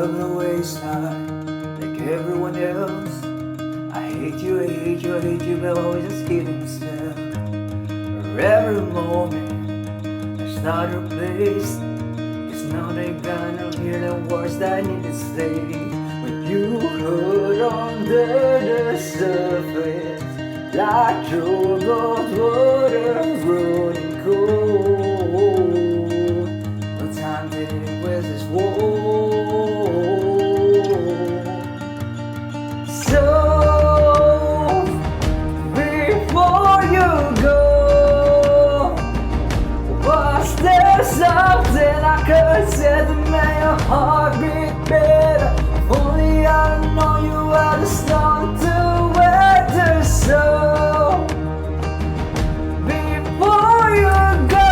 on the wayside, like everyone else. I hate you, I hate you, I hate you, but always just kidding still. Every moment I start a place, it's not they gonna hear the words that I need to say. When you hurt under the surface, like troubled water running cold. No time to where's this war? So before you go, was there something I could say to make your heart beat better? Only I know you are the storm to weather. So before you go,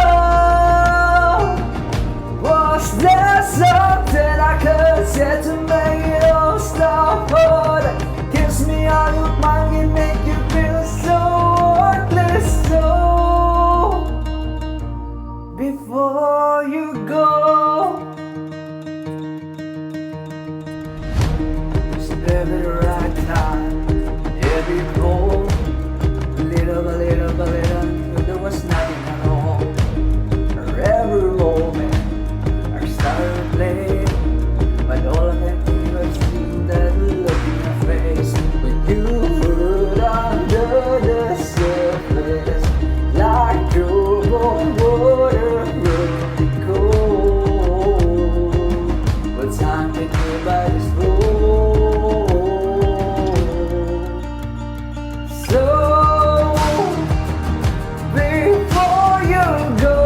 was there something I could say to make it all stop? Gives me all your mind and make you feel so worthless. So before you go, just baby right now, every cold, little by little by little, there was nothing at all. Every moment I started to play, but all I can do is see that look in your face. When you hurt under the surface, like troubled water running cold. But time to go by this road. So before you go,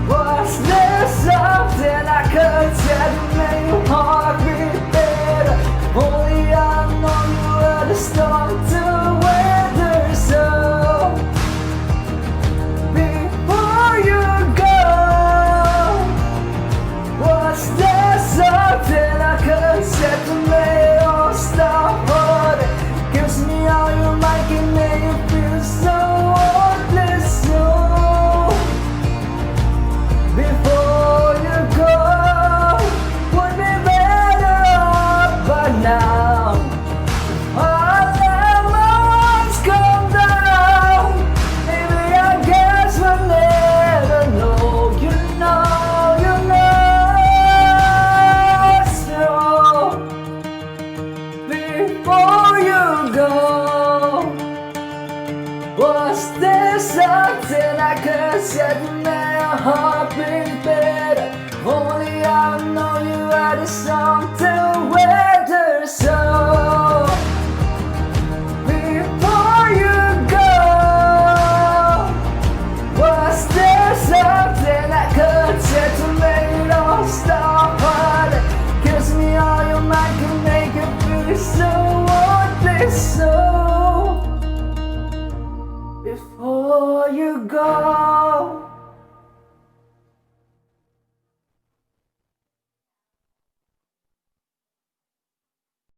was there something I could say to make your heart beat better? Only I know you are the storm to weather. So before you go, was there something I could say to make it all stop? But it gives me all your might and make you feel so worthless. So before you go, would be better off by now. All lemons come down. Maybe I guess we'll never know. You know, you know. So before you go, was there something I could say to make your heart beat better? Only I know you are the storm to weather. So before you go, was there something I could say to make it all stop? But it gives me all your mind can make it feel so worthless. So before you go.